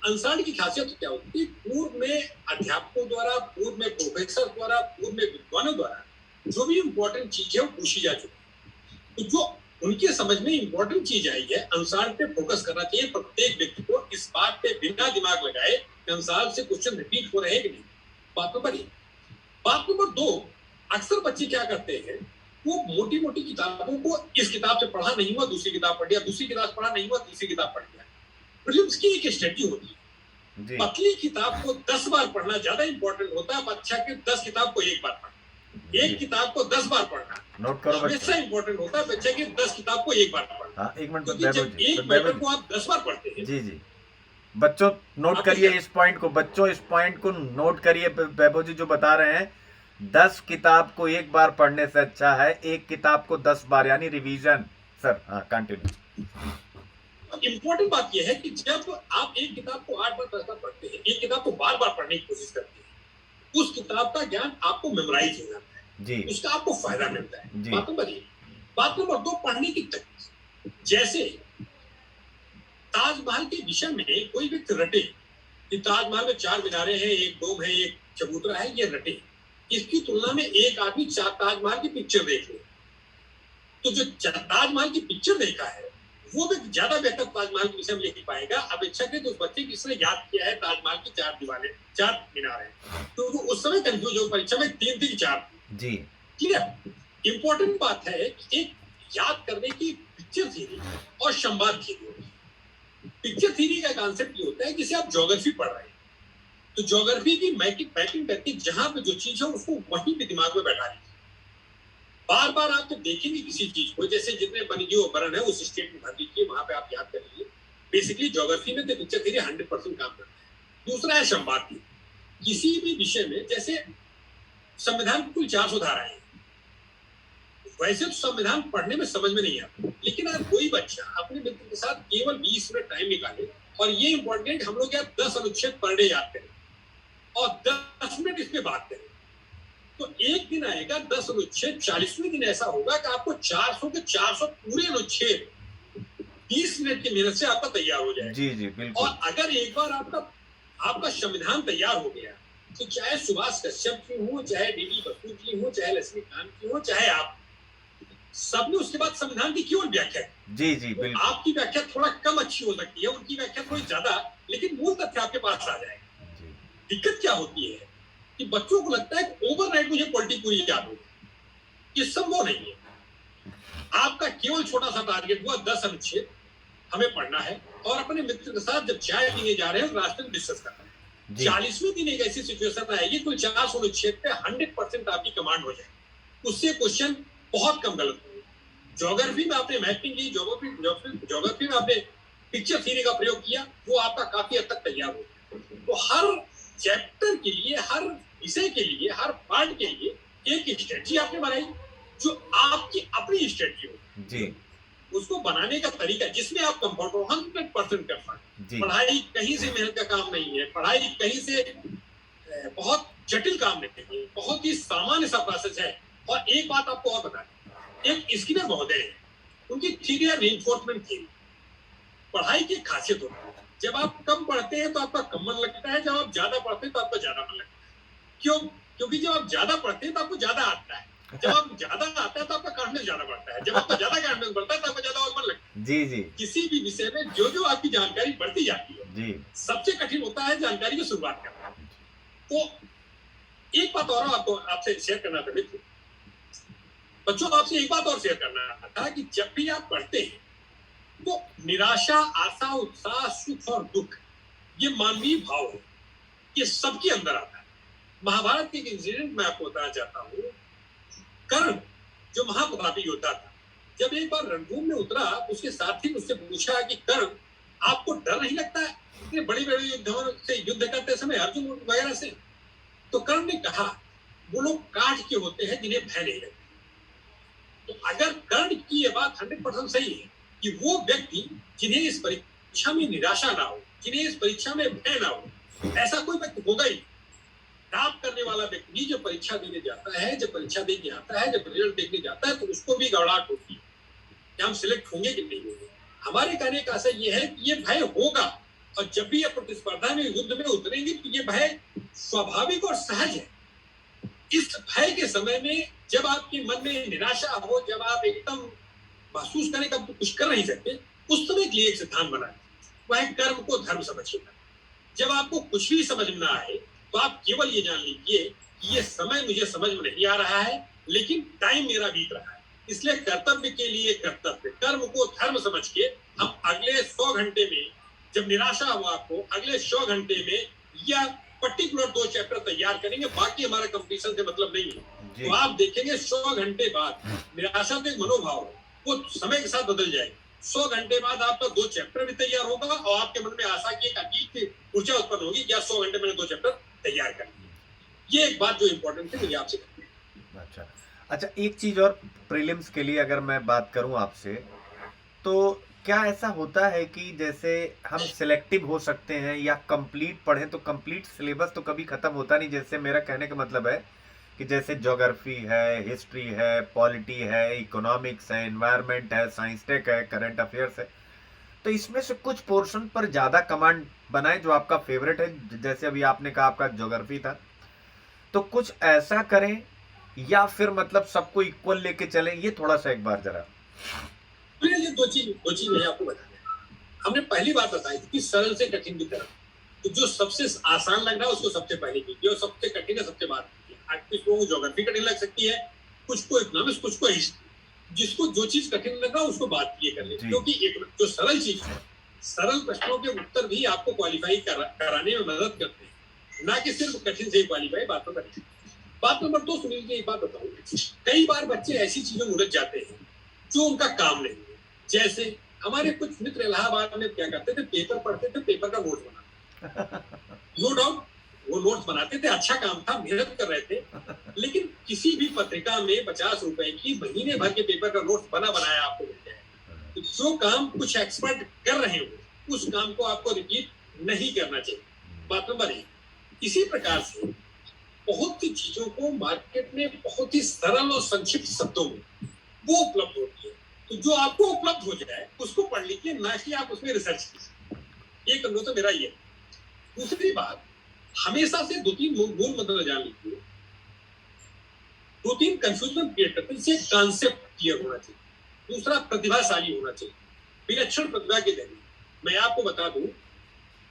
अंसार की खासियत क्या होती है? पूर्व में अध्यापकों द्वारा, पूर्व में प्रोफेसर द्वारा, पूर्व में विद्वानों द्वारा जो भी इंपॉर्टेंट चीज है वो पूछी जा चुकी है। तो जो उनके समझ में इंपॉर्टेंट चीज आई है, अंसार पे फोकस करना चाहिए प्रत्येक व्यक्ति को, इस बात पे बिना दिमाग लगाए कि अंसार से क्वेश्चन रिपीट हो रहे हैं कि नहीं। बात नंबर 1। बात नंबर 2, अक्सर बच्चे क्या करते हैं, वो मोटी मोटी किताबों को, इस किताब से पढ़ा नहीं हुआ दूसरी किताब पढ़ लिया, दूसरी किताब पढ़ा नहीं हुआ तीसरी किताब पढ़ लिया। प्रीलिम्स की एक स्ट्रेटजी होती है, पतली किताब को 10 बार पढ़ना ज्यादा इंपॉर्टेंट होता है, अच्छा के 10 किताब को एक बार पढ़ना। एक किताब को 10 बार पढ़ना नोट करो, हमेशा इंपॉर्टेंट होता है, बच्चे के 10 किताब को एक बार पढ़ना। हाँ, एक मिनट, जब एक मैटर को आप 10 बार पढ़ते हैं, जी जी, बच्चों नोट करिए इस पॉइंट को, बच्चों इस पॉइंट को नोट करिए। वैभव जी जो बता रहे हैं, 10 किताब को एक बार पढ़ने से अच्छा है एक किताब को 10 बार, यानी रिवीजन। सर हाँ, कंटिन्यू। इंपॉर्टेंट बात यह है कि जब आप एक किताब को 8 बार 10 बार पढ़ते हैं, एक किताब को बार बार पढ़ने की कोशिश करते हैं, उस किताब का ज्ञान आपको मेमोराइज हो जाता है, जी उसका आपको फायदा मिलता है। जी बात नंबर 1। बात नंबर 2, पढ़ने की तकनीक। जैसे ताजमहल के विषय में कोई व्यक्ति रटे कि ताजमहल में 4 मीनारें हैं, एक डोम है, एक चबूतरा है, ये रटे। इसकी तुलना में एक आदमी ताजमहल की पिक्चर देख ले, तो जो ताजमहल की पिक्चर देखा है वो भी ज्यादा बेहतर ताजमहल के विषय में लिख पाएगा अपेक्षाकृत उस बच्चे की जिसने याद किया है ताजमहल की 4 दीवारें, 4 मीनार है, तो वो उस समय कंफ्यूज हो परीक्षा में 3 थी 4 थी। जी क्लियर। इंपॉर्टेंट बात है कि एक याद करने की पिक्चर थ्योरी और संवाद थ्योरी होती है। पिक्चर थ्योरी का कॉन्सेप्ट ये होता है जैसे आप ज्योग्राफी पढ़ रहे हैं, तो ज्योग्राफी की मैपिंग करके जहां पे जो चीज है उसको वहीं पे दिमाग में बैठा लीजिए। बार बार आप जब देखेंगे किसी चीज को, जैसे जितने वन्यजीव अभ्यारण्य है उस स्टेट में भर लीजिए, वहां पे आप याद कर लीजिए। बेसिकली ज्योग्राफी में तो पिक्चर थ्योरी 100% काम करता है। दूसरा है संवाद थ्योरी। किसी भी विषय में, जैसे संविधान की कुल 400 धाराएं हैं, वैसे तो संविधान पढ़ने में समझ में नहीं आता, लेकिन अगर कोई बच्चा अपने मित्र के साथ केवल 20 मिनट टाइम निकाले, और ये इंपॉर्टेंट, हम लोग 10 अनुच्छेद पर डे याद करें और 10 मिनट इस पे बात करें, तो एक दिन आएगा 10 अनुच्छेद, 40वें दिन ऐसा होगा कि आपको 400 के 400 पूरे अनुच्छेद 20 मिनट की मेहनत से आपका तैयार हो जाएगा। जी जी बिल्कुल। और अगर एक बार आपका संविधान तैयार हो गया, तो चाहे सुभाष कश्यप की हो, चाहे डीडी बसु की हो, चाहे लक्ष्मीकांत की हो, चाहे आप, सबने उसके बाद संविधान की केवल व्याख्या की। जी जी तो बिल्कुल। आपकी व्याख्या थोड़ा कम अच्छी हो सकती है, उनकी व्याख्या थोड़ी ज्यादा, लेकिन मूल तथ्य आपके पास आ जाएगा। जी दिक्कत क्या होती है कि बच्चों को लगता है कि ओवरनाइट मुझे पॉलिटी पूरी याद होगी। ये संभव नहीं है। आपका केवल छोटा सा टारगेट हुआ 10 अनुच्छेद हमें पढ़ना है, और अपने मित्र के साथ जब चाय पीने जा रहे हैं तो रास्ते में डिस्कस करना है। जी 40वें दिन एक ऐसी सिचुएशन आएगी कुल 400 अनुच्छेद पे 100% आपकी कमांड हो जाएगी। उससे क्वेश्चन बहुत कम गलत होंगे। ज्योग्राफी में आपने मैपिंग की, ज्योग्राफी में आपने पिक्चर थ्योरी का प्रयोग किया, वो आपका काफी हद तक तैयार हो गया। तो हर चैप्टर के लिए, हर विषय के लिए, हर पार्ट के लिए एक स्ट्रेटजी आपने बनाई, जो आपकी अपनी स्ट्रेटजी हो। जी उसको बनाने का तरीका जिसमें आप कंफर्ट हो 100% कर पाए। जी पढ़ाई कहीं से मेहनत का काम नहीं है, पढ़ाई कहीं से बहुत जटिल काम नहीं है, बहुत ही सामान्य सा प्रोसेस है। और एक बात आपको और बता दें, एक स्किनर महोदय है, उनकी थ्योरी है रीइंफोर्समेंट थ्योरी। पढ़ाई की खासियत होती है, जब आप कम पढ़ते हैं तो आपका कम मन लगता है, जब आप ज्यादा पढ़ते हैं तो आपका ज्यादा मन लगता है। क्यों? क्योंकि जब आप ज्यादा पढ़ते हैं तो आपको ज्यादा आता है, जब आप ज्यादा आता है तो आपका कॉन्फिडेंस ज्यादा बढ़ता है, जब आपका ज्यादा कॉन्फिडेंस बढ़ता है तो आपको ज्यादा और मन लगता है। जी जी किसी भी विषय में जो जो आपकी जानकारी बढ़ती जाती है, जी सबसे कठिन होता है जानकारी की शुरुआत करना। तो एक बात और आपको आपसे शेयर करना था मित्र, बच्चों आपसे एक बात और शेयर करना था कि जब भी आप पढ़ते हैं तो निराशा, आशा, उत्साह, सुख और दुख, ये मानवीय भाव है, ये सबके अंदर आता है। महाभारत के एक इंसिडेंट मैं आपको बताना चाहता हूँ। कर्ण जो महाप्रतापी योद्धा था, जब एक बार रणभूमि में उतरा, उसके साथी ने उससे पूछा कि कर्ण, आपको डर नहीं लगता है इतने बड़े बड़े युद्धों से युद्ध करते समय, अर्जुन वगैरह से? तो कर्ण ने कहा, वो लोग काठ के होते हैं जिन्हें भय नहीं लगता। तो अगर कर्ण की ये बात 100% सही है कि वो व्यक्ति जिन्हें इस परीक्षा में निराशा ना हो, जिन्हें इस परीक्षा में भय ना हो, ऐसा कोई व्यक्ति होगा ही। टॉप करने वाला व्यक्ति जब परीक्षा देने जाता है, जब परीक्षा देने आता है, जब रिजल्ट देखने जाता है, तो उसको भी घबराहट होती है कि हम सिलेक्ट होंगे कि नहीं होंगे। हमारे कहने का आशय ये है कि ये भय होगा, और जब भी आप प्रतिस्पर्धा में, युद्ध में उतरेंगे, तो ये भय स्वाभाविक और सहज है। इस भय के समय में जब आपके मन में निराशा हो, जब आप एकदम महसूस करें कि आप कुछ कर नहीं सकते, उस समय के लिए एक सिद्धांत बनाए, वह कर्म को धर्म समझिएगा। जब आपको कुछ भी समझ में ना आए, तो आप केवल ये जान लीजिए कि ये समय मुझे समझ में नहीं आ रहा है, लेकिन टाइम मेरा बीत रहा है, इसलिए कर्तव्य के लिए कर्तव्य, कर्म को धर्म समझ के हम अगले 100 घंटे में, जब निराशा हो आपको, अगले 100 घंटे में या पर्टिकुलर 2 चैप्टर तैयार करेंगे, बाकी हमारा कंपटीशन से मतलब नहीं है। तो आप देखेंगे 100 घंटे बाद निराशा तो एक मनोभाव है, वो समय के साथ बदल जाएगी। 100 घंटे बाद आपका 2 चैप्टर भी तैयार होगा, और आपके मन में आशा की एक अजीब ऊर्जा उत्पन्न होगी कि 100 घंटे मैंने 2 चैप्टर तैयार कर लिए। ये एक बात जो इंपॉर्टेंट है, मुझे आपसे करनी है। अच्छा, एक चीज और, प्रीलिम्स के लिए अगर मैं बात करूं आपसे, तो क्या ऐसा होता है कि जैसे हम सिलेक्टिव हो सकते हैं या कंप्लीट पढ़ें तो कंप्लीट सिलेबस तो कभी खत्म होता नहीं, जैसे मेरा कहने का मतलब है कि जैसे ज्योग्राफी है, हिस्ट्री है, पॉलिटी है, इकोनॉमिक्स है, एनवायरनमेंट है, साइंस टेक है, करंट अफेयर्स है, तो इसमें से कुछ पोर्शन पर ज्यादा कमांड बनाए जो आपका फेवरेट है, जैसे अभी आपने कहा आपका ज्योग्राफी था, तो कुछ ऐसा करें या फिर मतलब सबको इक्वल लेके चले, ये थोड़ा सा एक बार जरा। ये दो चीज मैं आपको बता दें। हमने पहली बात बताई थी कि सरल से कठिन की तरफ, तो जो सबसे आसान लग रहा है उसको सबसे पहले कीजिए, और सबसे कठिन है सबसे बाद कीजिए। आज कुछ लोगों को ज्योग्राफी कठिन लग सकती है, कुछ को इकोनॉमिक्स, कुछ को हिस्ट्री। जिसको जो चीज कठिन लग रहा है उसको बात किए कर ले, क्योंकि एक जो सरल चीज है, सरल प्रश्नों के उत्तर भी आपको क्वालिफाई कराने में मदद करते हैं, ना कि सिर्फ कठिन से क्वालिफाई। बात नंबर 2 सुनील जी, एक बात बताऊं, कई बार बच्चे ऐसी चीजों में उलझ जाते हैं जो उनका काम नहीं है। जैसे हमारे कुछ मित्र इलाहाबाद में क्या करते थे, पेपर पढ़ते थे, पेपर का नोट बनाते। नो डाउट वो नोट्स बनाते थे, अच्छा काम था, मेहनत कर रहे थे, लेकिन किसी भी पत्रिका में 50 रुपए की महीने भर के पेपर का नोट्स बनाया आपको मिल जाए। तो जो काम कुछ एक्सपर्ट कर रहे हो उस काम को आपको रिपीट नहीं करना चाहिए। बात नंबर 1। इसी प्रकार से बहुत सी चीजों को मार्केट में बहुत ही सरल और संक्षिप्त शब्दों में वो उपलब्ध होती है, तो जो आपको उपलब्ध हो जाए उसको पढ़ लीजिए, ना कि आप उसमें रिसर्च कीजिए। एक अनुरोध तो मेरा ये। दूसरी बात, हमेशा से 2-3 मूल मंत्र जान लीजिए। 2-3 कंफ्यूजन क्रिएट करते हैं। जैसे कॉन्सेप्ट क्लियर होना चाहिए, दूसरा प्रतिभाशाली होना चाहिए, विलक्षण प्रतिभा के धनी। मैं आपको बता दूं,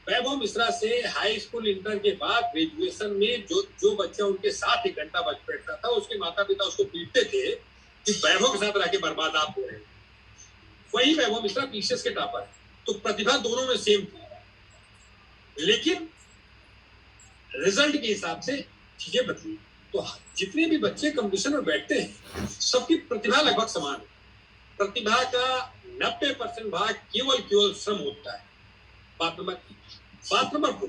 वैभव मिश्रा से हाई स्कूल इंटर के बाद ग्रेजुएशन में जो बच्चा उनके साथ 1 घंटा बच बैठता था, उसके माता पिता उसको पीटते थे कि वैभव के साथ रह के बर्बाद आप हो रहे हैं। वही वैभव मिश्रा पीसीएस के टॉपर है। तो प्रतिभा दोनों में सेम थी, लेकिन रिजल्ट के हिसाब से चीजें बदली। तो जितने भी बच्चे कंपटीशन में बैठते हैं, सबकी प्रतिभा लगभग समान है। प्रतिभा का 90% भाग केवल श्रम होता है। बात नंबर 2,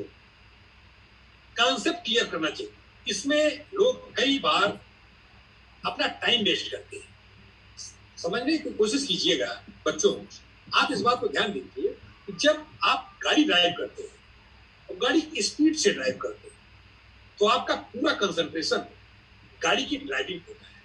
कॉन्सेप्ट क्लियर करना चाहिए। इसमें लोग कई बार अपना टाइम वेस्ट करते हैं। समझने की कोशिश कीजिएगा बच्चों, आप इस बात को ध्यान दीजिए कि जब आप गाड़ी ड्राइव करते हैं और गाड़ी स्पीड से ड्राइव करते हैं, तो आपका पूरा कंसंट्रेशन गाड़ी की ड्राइविंग होता है।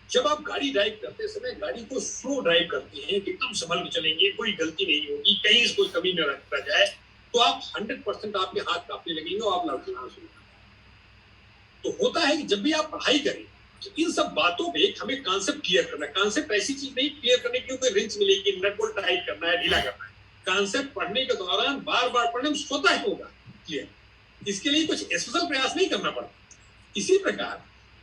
जब आप गाड़ी ड्राइव करते समय गाड़ी को स्लो ड्राइव करते हैं, एकदम संभल के चलेंगे, कोई गलती नहीं होगी, कहीं से कोई कमी न रखा जाए, तो आप 100% आपके हाथ कांपने लगेंगे और आप लड़खड़ाना शुरू कर देंगे। तो होता है कि जब भी आप पढ़ाई करें तो इन सब बातों पे हमें कॉन्सेप्ट क्लियर करना है। कॉन्सेप्ट ऐसी चीज नहीं क्लियर करने की कोई रिंच मिलेगी, नट बोल्ट टाइट करना है, ढीला करना है। कॉन्सेप्ट पढ़ने के दौरान बार बार पढ़ने में स्वतः ही होगा क्लियर। इसके लिए कुछ स्पेशल प्रयास नहीं करना पड़ता। इसी प्रकार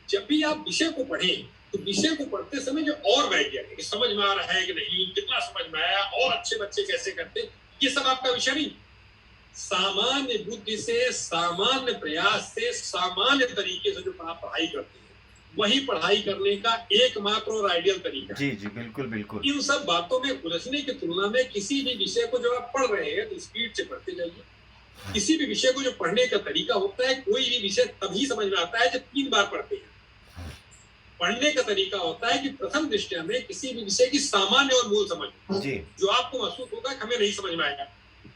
जब भी आप विषय को पढ़ें, तो विषय को पढ़ते समय जो और वैज्ञानिक है कि समझ में आ रहा है कि नहीं, कितना समझ में आया, और अच्छे बच्चे कैसे करते, ये सब आपका विषय नहीं। सामान्य बुद्धि से, सामान्य प्रयास से, सामान्य तरीके से जो आप पढ़ाई करते हैं, वही पढ़ाई करने का एकमात्र और आइडियल तरीका जी जी बिल्कुल बिल्कुल। इन सब बातों में उलझने की तुलना में किसी भी विषय को जब आप पढ़ रहे हैं तो स्पीड से पढ़ते जाइए। किसी भी विषय को जो पढ़ने का तरीका होता है, कोई भी विषय तभी समझ में आता है जब 3 बार पढ़ते हैं। पढ़ने का तरीका होता है कि प्रथम दृष्टया में किसी भी विषय की सामान्य और मूल समझ जी। जो आपको महसूस होगा कि हमें नहीं समझ में आएगा,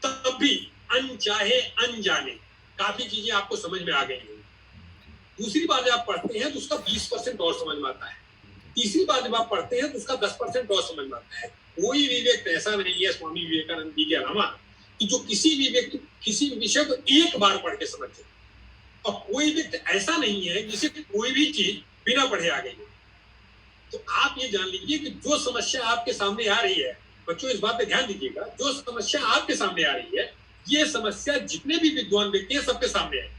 तब भी अनचाहे अनजाने काफी चीजें आपको समझ में आ गई हैं। दूसरी बार जब आप पढ़ते हैं तो उसका 20% और समझ में आता है। तीसरी बार जब आप पढ़ते हैं तो उसका 10% और समझ में आता है। कोई भी व्यक्ति ऐसा नहीं है स्वामी विवेकानंद जी के अलावा कि जो किसी भी व्यक्ति किसी भी विषय को एक बार पढ़ के समझ जाए, और कोई व्यक्ति ऐसा नहीं है जिसे कोई भी चीज बिना पढ़े आ गई हो। तो आप ये जान लीजिए कि जो समस्या आपके सामने आ रही है, बच्चों इस बात पे ध्यान दीजिएगा, जो समस्या आपके सामने आ रही है, ये समस्या जितने भी विद्वान व्यक्ति हैं सबके सामने है।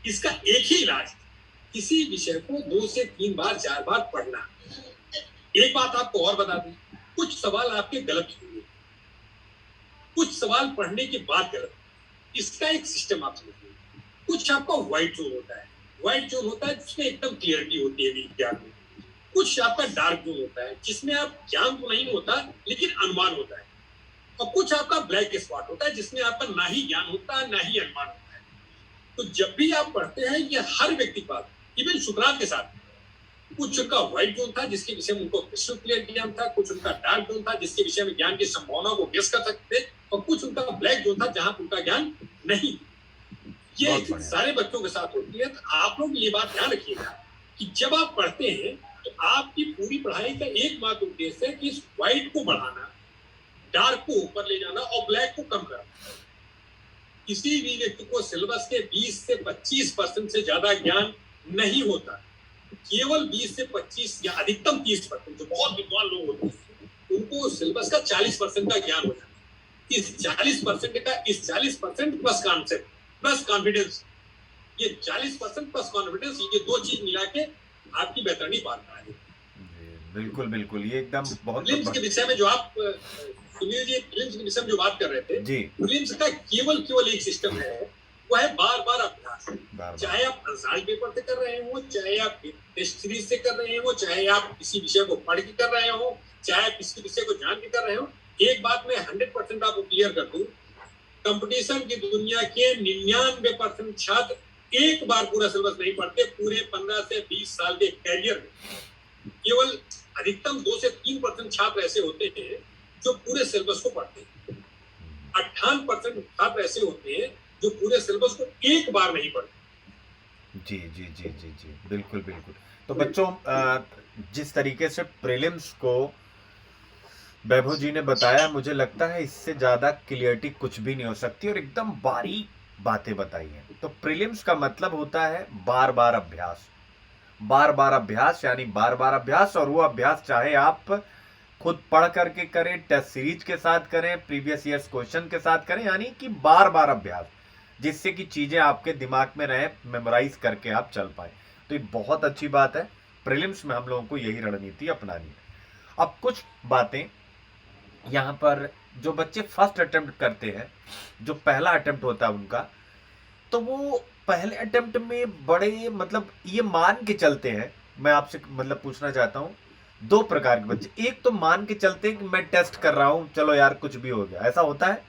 इसका एक ही इलाज, किसी विषय को 2 से 3 बार 4 बार पढ़ना। एक बात आपको और बता दूं, कुछ सवाल आपके गलत होंगे, कुछ सवाल पढ़ने के बाद गलत। इसका एक सिस्टम आप समझिए। कुछ आपका व्हाइट जोन होता है, व्हाइट जोन होता है जिसमें एकदम क्लियरिटी होती है विज्ञान में। कुछ आपका डार्क जोन होता है जिसमें आप ज्ञान तो नहीं होता लेकिन अनुमान होता है, और कुछ आपका ब्लैक स्पॉट होता है जिसमें आपका ना ही ज्ञान होता है ना ही अनुमान होता है। तो जब भी आप पढ़ते हैं, ये हर व्यक्ति के पास, इवन शुक्रात के साथ कुछ उनका व्हाइट जोन था जिसके विषय में उनको क्रिस्टल क्लियर ज्ञान था, कुछ उनका डार्क जोन था जिसके विषय में ज्ञान की संभावना को गेस कर सकते थे, और कुछ उनका ब्लैक जोन था जहां उनका ज्ञान नहीं। ये सारे बच्चों के साथ होती है। तो आप लोग ये बात ध्यान रखिएगा कि जब आप पढ़ते हैं तो आपकी पूरी पढ़ाई का एकमात्र उद्देश्य है कि इस व्हाइट को बढ़ाना, डार्क को ऊपर ले जाना और ब्लैक को कम करना। किसी भी व्यक्ति को सिलेबस के 20 से 25% से ज्यादा ज्ञान नहीं होता। केवल 20 से 25 या अधिकतम 30%, जो बहुत विद्वान लोग होते हैं उनको सिलेबस का 40% का ज्ञान हो जाता है। इस 40% प्लस कॉन्सेप्ट प्लस कॉन्फिडेंस, ये 40% प्लस कॉन्फिडेंस, ये दो चीज मिला के आपकी बेहतरीनी पार कराएगी। बिल्कुल बिल्कुल, ये एकदम बहुत प्रीलिम्स के विषय में जो आप सुनील जी प्रीलिम्स के विषय में जो बात कर रहे थे जी, प्रीलिम्स का केवल एक सिस्टम है, वो है बार बार अभ्यास। चाहे आप अंसाज पेपर से कर रहे हो, चाहे आप टेस्ट सीरीज से कर रहे हो, चाहे आप किसी विषय को पढ़ के कर रहे हो, चाहे आप किसी विषय को जान के कर रहे हो, एक बात मैं 100% आपको क्लियर कर दूं, कंपटीशन की दुनिया के 99% छात्र एक बार पूरा सिलेबस नहीं पढ़ते पूरे 15 से 20 साल के कैरियर में। केवल अधिकतम 2 से 3% छात्र ऐसे होते हैं जो पूरे सिलेबस को पढ़ते हैं। 58% छात्र ऐसे होते हैं जो पूरे सिलेबस को एक बार नहीं पढ़ते। जी जी जी जी जी, बिल्कुल बिल्कुल। तो बच्चों, जिस तरीके से प्रीलिम्स को वैभव जी ने बताया, मुझे लगता है इससे ज्यादा क्लियरिटी कुछ भी नहीं हो सकती, और एकदम बारीक बातें बताई हैं। तो प्रीलिम्स का मतलब होता है बार बार अभ्यास। बार बार अभ्यास यानी बार बार अभ्यास, और वो अभ्यास चाहे आप खुद पढ़ करके करें, टेस्ट सीरीज के साथ करें, प्रीवियस ईयर्स क्वेश्चन के साथ करें, यानी कि बार बार अभ्यास, जिससे कि चीजें आपके दिमाग में रहे, मेमोराइज करके आप चल पाए। तो ये बहुत अच्छी बात है। प्रीलिम्स में हम लोगों को यही रणनीति अपनानी है। अब कुछ बातें यहाँ पर, जो बच्चे फर्स्ट अटेम्प्ट करते हैं, जो पहला अटेम्प्ट होता है उनका, तो वो पहले अटेम्प्ट में बड़े मतलब ये मान के चलते हैं। मैं आपसे मतलब पूछना चाहता हूँ, दो प्रकार के बच्चे, एक तो मान के चलते हैं कि मैं टेस्ट कर रहा हूँ, चलो यार कुछ भी हो गया, ऐसा होता है।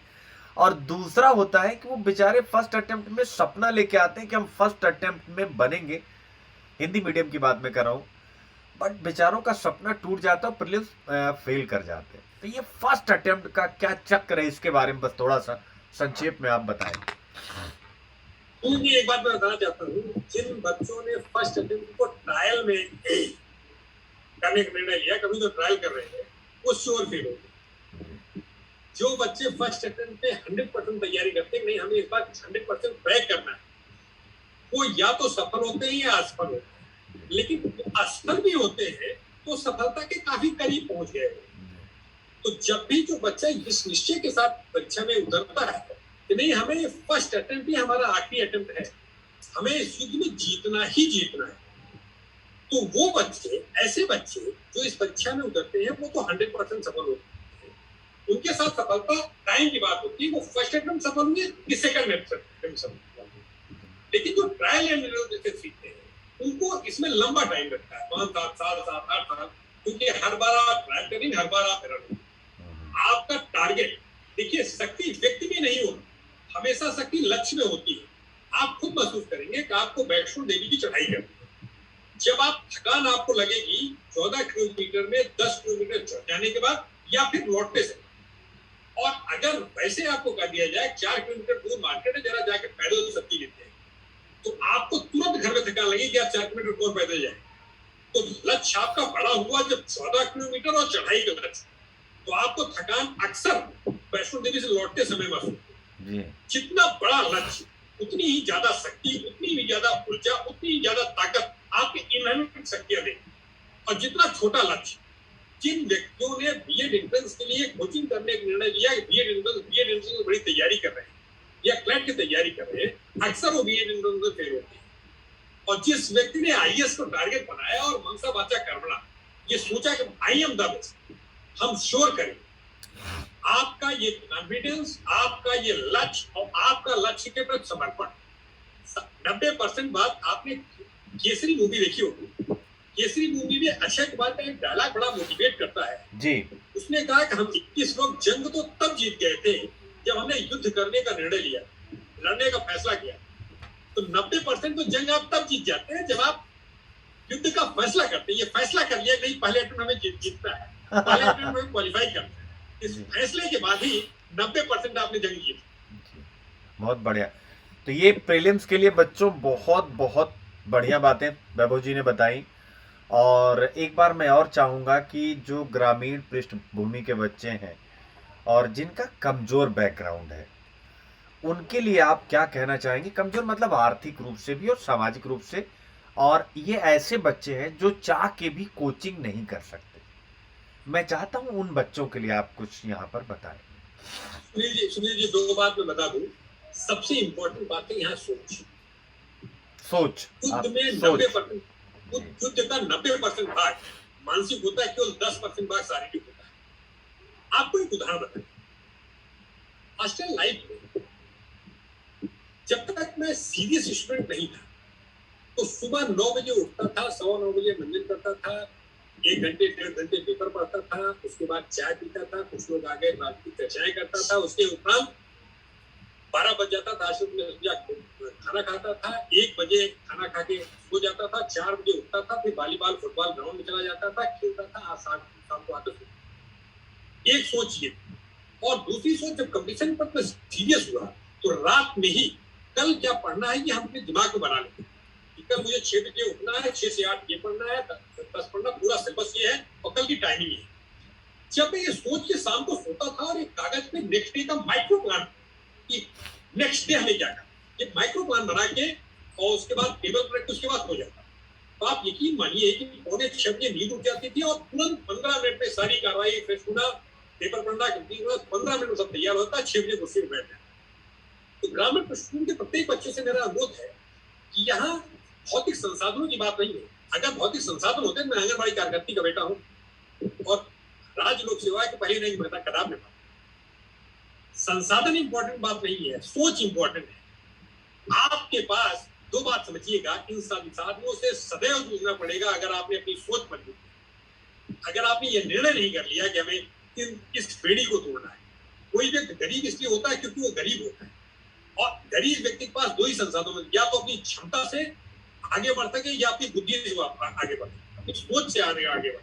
और दूसरा होता है कि वो बेचारे फर्स्ट अटेम्प्ट में सपना लेके आते हैं कि हम फर्स्ट अटेम्प्ट में बनेंगे, हिंदी मीडियम की बात मैं कर रहा हूँ, बट बेचारों का सपना टूट जाता है, प्रीलिम्स फेल कर जाते हैं। तो ये फर्स्ट अटेम्प्ट का क्या चक्र है, इसके बारे में बस थोड़ा सा संक्षेप में आप बताएं। एक बात मैं बताना चाहता हूँ, जिन बच्चों ने फर्स्ट अटेम्प्ट को ट्रायल में करने का निर्णय लिया, कभी तो ट्रायल कर रहे हैं, वो श्योर फेल हो गए। जो बच्चे फर्स्ट अटेम्प्ट पे 100% तैयारी करते हैं, नहीं हमें इस बार 100% क्रैक करना है, वो या तो सफल होते हैं या असफल होते हैं। लेकिन असफल भी होते हैं तो सफलता के काफी करीब पहुंच गए। तो जब भी जो बच्चा इस निश्चय के साथ परीक्षा में उतरता है कि नहीं हमें फर्स्ट अटेम्प्ट ही हमारा आखिरी अटेम्प्ट है, हमें इस युद्ध में जीतना ही जीतना है, तो वो बच्चे, ऐसे बच्चे जो इस परीक्षा में उतरते हैं, वो तो 100% सफल होते हैं। उनके साथ सफलता टाइम की बात होती है, वो फर्स्ट अटेम्प्ट सफल हुए कि सेकंड अटेम्प्ट सफल हुए। लेकिन जो ट्रायल एंड एरर जैसे सीखते हैं, उनको इसमें लंबा टाइम लगता है, 5 साल 7 साल, क्योंकि हर बार आप ट्रायल करेंगे, हर बार आप एरर होंगे। आपका टारगेट, देखिए शक्ति व्यक्ति में नहीं होती, हमेशा शक्ति लक्ष्य में होती है। आप खुद महसूस करेंगे कि आपको वैष्णो देवी की चढ़ाई करनी है। जब आप थकान आपको लगेगी 14 किलोमीटर में 10 किलोमीटर चढ़ जाने के बाद, या फिर लौटते से, और अगर वैसे आपको कह दिया जाए 4 किलोमीटर दूर मार्केट है, जरा जाके पैदल सब्जी लेते हैं, तो आपको तुरंत घर में थकान लगेगी कि आप 4 किलोमीटर और पैदल जाए। तो लक्ष्य आपका बड़ा हुआ जब 14 किलोमीटर और चढ़ाई का लक्ष्य, तो आपको थकान अक्सर वैष्णो देवी से लौटते समय महसूस होगी। जितना बड़ा लक्ष्य, उतनी ही ज्यादा शक्ति, उतनी ही ज्यादा ऊर्जा, उतनी ही ज्यादा ताकत आपके इनहैरेंट शक्तियां देगी। और जितना छोटा लक्ष्य, जिन व्यक्तियों ने बीएड एंट्रेंस के लिए कोचिंग करने का निर्णय लिया कि बीएड एंट्रेंस में बड़ी तैयारी कर रहे हैं या क्लैट की तैयारी कर रहे हैं, अक्सर वो बीएड एंट्रेंस में फेल होते हैं। और जिस व्यक्ति ने आईएएस को टारगेट बनाया और मनसा वाचा कर्मणा ये सोचा कि आई एम द बेस्ट, हम श्योर करें, आपका ये कॉन्फिडेंस, आपका ये लक्ष्य और आपका लक्ष्य के प्रति समर्पण, 90% बात आपने केसरी मूवी देखी होगी। केसरी मूवी में अक्षय कुमार का एक डायलॉग बड़ा मोटिवेट करता है जी। उसने कहा कि हम 21 लोग जंग तो तब जीत गए थे जब हमने युद्ध करने का निर्णय लिया, लड़ने का फैसला किया। तो 90% तो जंग आप तब जीत जाते हैं जब आप युद्ध का फैसला करते हैं। ये फैसला कर लिया नहीं पहले अटेम्प्ट हमें जीतना है, पहले अटेम्प्ट में क्वालिफाई करना है। इस फैसले के बाद ही 90% आपने जंग जीती। बहुत बढ़िया। तो ये प्रीलिम्स के लिए बच्चों बहुत बहुत बढ़िया बातें वैभव जी ने बताई। और एक बार मैं और चाहूँगा कि जो ग्रामीण पृष्ठभूमि के बच्चे हैं और जिनका कमज़ोर बैकग्राउंड है, उनके लिए आप क्या कहना चाहेंगे? कमज़ोर मतलब आर्थिक रूप से भी और सामाजिक रूप से, और ये ऐसे बच्चे हैं जो चाह के भी कोचिंग नहीं कर सकते। मैं चाहता हूँ उन बच्चों के लिए आप कुछ यहाँ पर बताएं। सुनील जी 2 बात मैं बता दूं। सबसे इम्पोर्टेंट बात है यहाँ सोच। युद्ध में 90% युद्ध का 90% भाग मानसिक होता है, केवल 10% भाग शारीरिक होता है। आपको एक उदाहरण बताएं। हॉस्टल लाइफ में जब तक मैं सीरियस स्टूडेंट नहीं था तो सुबह 9 बजे उठता था, 9:15 बजे मंदिर करता था, 1 घंटे 1.5 घंटे पेपर पढ़ता था, उसके बाद चाय पीता था, कुछ लोग आ गए बात की चर्चाएं करता था, उसके उपरांत 12 बज जाता था, आश्रम में खाना खाता था, 1 बजे खाना खा के सो जाता था, 4 बजे उठता था, फिर वॉलीबॉल फुटबॉल ग्राउंड में चला जाता था, खेलता था, आज शाम को आता था। एक सोच ये। और दूसरी सोच, जब कंपटीशन पर मैं सीरियस हुआ तो रात में ही कल क्या पढ़ना है ये हम अपने दिमाग में बना लेते। कल मुझे 6 बजे उठना है, 6 से 8 ये पढ़ना है, 10 पढ़ना, पूरा सिलेबस ये है और कल की टाइमिंग है। जब मैं ये सोच के शाम को सोता था और एक कागज पे नेक्स्ट डे का माइक्रो प्लान, नेक्स्ट डे हमें क्या करना, ये माइक्रो प्लान बना के और उसके बाद टेबल प्रैक्टिस के बाद हो जाता। तो आप यकीन मानिए कि 6:45 बजे नींद उठ जाती थी और तुरंत 15 मिनट में सारी कार्रवाई फ्रेश होना, पेपर पढ़ना, 15 मिनट में सब तैयार होता है, 6 बजे कुर्सी पर बैठ जाए। तो ग्रामीण पृष्ठभूमि के प्रत्येक बच्चे से मेरा अनुरोध है कि यहाँ भौतिक संसाधनों की बात नहीं है। अगर भौतिक संसाधन होते, मैं आंगनबाड़ी कार्यकर्ती का बेटा हूँ और राज्य लोक सेवा के पहले नहीं मैं कदाप में। संसाधन इंपॉर्टेंट बात नहीं है, सोच इंपॉर्टेंट है। आपके पास 2 बात समझिएगा, इन संसाधनों से सदैव जूझना पड़ेगा अगर आपने अपनी सोच मजबूत की। अगर आपने ये निर्णय नहीं कर लिया कि हमें इस बेड़ी को तोड़ना है। कोई व्यक्ति गरीब इसलिए होता है क्योंकि वो गरीब होता है, और गरीब व्यक्ति के पास 2 ही संसाधन, या तो अपनी क्षमता से आगे बढ़ सके या अपनी बुद्धि से आगे बढ़ सके, अपनी सोच से आगे बढ़।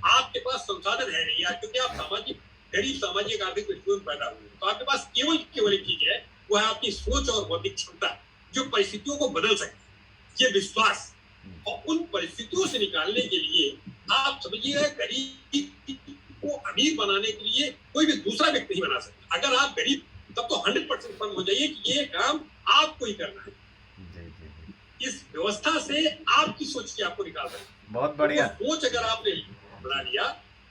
आपके पास संसाधन है नहीं यार, क्योंकि आप गरीब सामाजिक आर्थिक पृष्ठभूमि पैदा हुए, तो आपके पास केवल एक चीज है, वो है आपकी सोच और बौद्धिक क्षमता, जो परिस्थितियों को बदल सकती है, ये विश्वास। और उन परिस्थितियों से निकालने के लिए आप समझिए, गरीब को अमीर बनाने के लिए कोई भी दूसरा व्यक्ति नहीं बना सकता। अगर आप गरीब, तब तो 100% फर्म हो जाइए कि ये काम आपको ही करना है। इस व्यवस्था से आपकी सोच की आपको निकाल सकते। बहुत बढ़िया। तो सोच अगर आपने बना लिया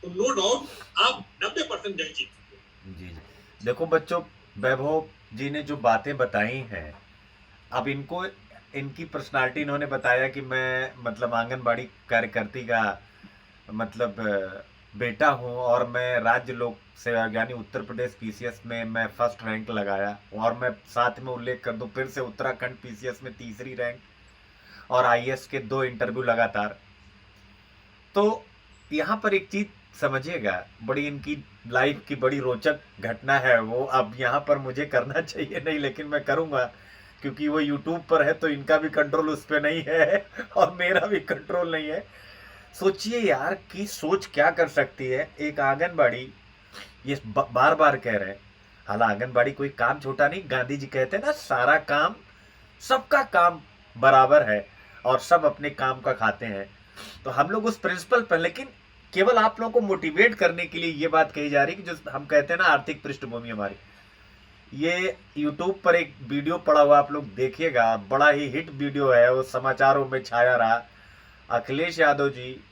तो नो डाउट आप 90% जंग जीत सकते। जी। देखो बच्चों, वैभव जी ने जो बातें बताई हैं, अब इनकी पर्सनालिटी इन्होंने बताया कि मैं मतलब आंगनबाड़ी कार्यकर्ती का मतलब बेटा हूं और मैं राज्य लोक सेवा यानी उत्तर प्रदेश पीसीएस में मैं फर्स्ट रैंक लगाया, और मैं साथ में उल्लेख कर दूं फिर से उत्तराखंड पीसीएस में तीसरी रैंक, और आईएएस के 2 इंटरव्यू लगातार। तो यहाँ पर एक चीज समझिएगा, बड़ी इनकी लाइफ की बड़ी रोचक घटना है वो। अब यहाँ पर मुझे करना चाहिए नहीं, लेकिन मैं करूँगा क्योंकि वो यूट्यूब पर है, तो इनका भी कंट्रोल उस पर नहीं है और मेरा भी कंट्रोल नहीं है। सोचिए यार कि सोच क्या कर सकती है एक आंगनबाड़ी। ये बार बार कह रहे हैं, हालांकि आंगनबाड़ी कोई काम छोटा नहीं। गांधी जी कहते हैं ना, सारा काम, सबका काम बराबर है और सब अपने काम का खाते हैं। तो हम लोग उस प्रिंसिपल पर, लेकिन केवल आप लोगों को मोटिवेट करने के लिए ये बात कही जा रही है कि जो हम कहते हैं ना आर्थिक पृष्ठभूमि हमारी, ये यूट्यूब पर एक वीडियो पड़ा हुआ, आप लोग देखिएगा, बड़ा ही हिट वीडियो है, वो समाचारों में छाया रहा। अखिलेश यादव जी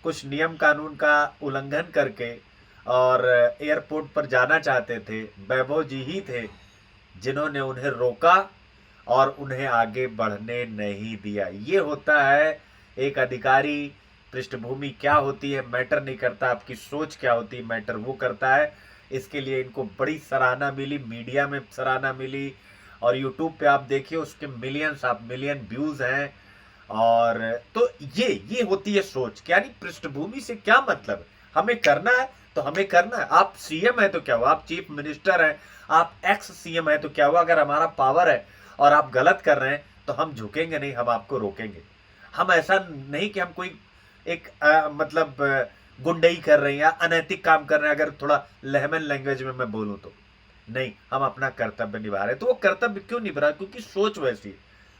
कुछ नियम कानून का उल्लंघन करके और एयरपोर्ट पर जाना चाहते थे। वैभव जी ही थे जिन्होंने उन्हें रोका और उन्हें आगे बढ़ने नहीं दिया। ये होता है एक अधिकारी पृष्ठभूमि क्या होती है मैटर नहीं करता, आपकी सोच क्या होती है मैटर वो करता है। इसके लिए इनको बड़ी सराहना मिली, मीडिया में सराहना मिली, और यूट्यूब पे आप देखिए उसके मिलियन व्यूज हैं। और तो ये होती है सोच, क्या नहीं पृष्ठभूमि से क्या मतलब, हमें करना है तो हमें करना है। आप सीएम है तो क्या हुआ, आप चीफ मिनिस्टर हैं, आप एक्स सीएम है तो क्या हुआ, अगर हमारा पावर है और आप गलत कर रहे हैं तो हम झुकेंगे नहीं, हम आपको रोकेंगे। हम ऐसा नहीं कि हम कोई एक मतलब गुंडई कर रहे हैं या अनैतिक काम कर रहे हैं, अगर थोड़ा लेहमन लैंग्वेज में मैं बोलूं तो नहीं, हम अपना कर्तव्य निभा रहे हैं। तो वो कर्तव्य क्यों निभा रहा है? क्योंकि सोच वैसी है।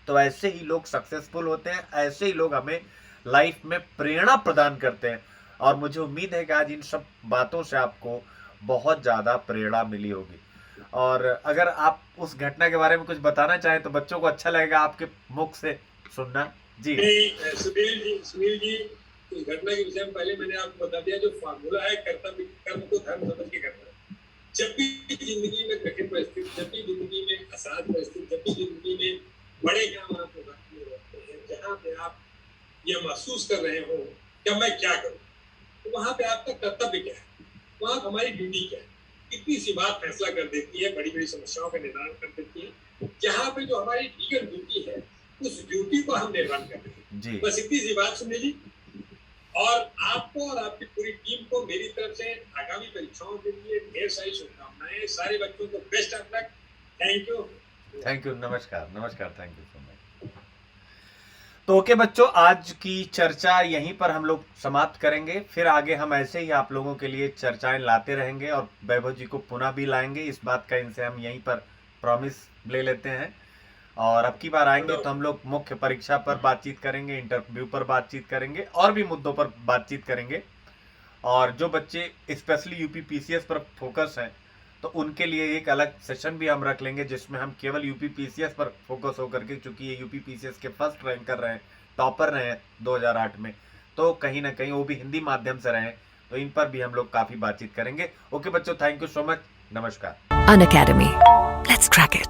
तो ऐसे ही लोग सक्सेसफुल होते हैं, ऐसे ही लोग हमें लाइफ में प्रेरणा प्रदान करते हैं। और मुझे उम्मीद है कि आज इन सब बातों से आपको बहुत ज़्यादा प्रेरणा मिली होगी। और अगर आप उस घटना के बारे में कुछ बताना चाहें तो बच्चों को अच्छा लगेगा आपके मुख से सुनना। जी नहीं, सुनील जी, इस घटना के विषय में पहले मैंने आपको बता दिया, जो फार्मूला है कर्तव्य कर्म को धर्म समझ के करना है। जब भी जिंदगी में कठिन परिस्थिति, जब भी जिंदगी में असाध परिस्थिति, जब भी जिंदगी में बड़े काम आपको होते हैं, जहाँ पे आप ये महसूस कर रहे हो कि मैं क्या करूँ, तो वहाँ पे आपका कर्तव्य क्या है, वहाँ हमारी ड्यूटी क्या है, इतनी सी बात फैसला कर देती है, बड़ी बड़ी समस्याओं का निदान कर देती है। जहाँ पे जो हमारी लीगल ड्यूटी है, उस ड्यूटी को हम निर्वहन कर रहे हैं। बस इतनी सी बात सुनिए जी। और आपको और आपकी पूरी टीम को मेरी तरफ से आगामी परीक्षाओं के लिए ढेर सारी शुभकामनाएं। सारे बच्चों को best of luck. Thank you. नमस्कार नमस्कार, थैंक यू सो मच। तो ओके बच्चों, आज की चर्चा यहीं पर हम लोग समाप्त करेंगे। फिर आगे हम ऐसे ही आप लोगों के लिए चर्चाएं लाते रहेंगे और वैभव जी को पुनः भी लाएंगे। इस बात का इनसे हम यहीं पर प्रॉमिस ले लेते हैं। और अब की बार आएंगे तो हम लोग मुख्य परीक्षा पर बातचीत करेंगे, इंटरव्यू पर बातचीत करेंगे और भी मुद्दों पर बातचीत करेंगे। और जो बच्चे स्पेशली यूपी पीसीएस पर फोकस हैं तो उनके लिए एक अलग सेशन भी हम रख लेंगे, जिसमें हम केवल यूपी पीसीएस पर फोकस होकर के, चूंकि ये यूपी पीसीएस के फर्स्ट रैंकर रहे हैं, टॉपर रहे हैं 2008 में, तो कहीं ना कहीं वो भी हिंदी माध्यम से रहे हैं, तो इन पर भी हम लोग काफी बातचीत करेंगे। ओके बच्चों, थैंक यू सो मच, नमस्कार। Unacademy. Let's crack it.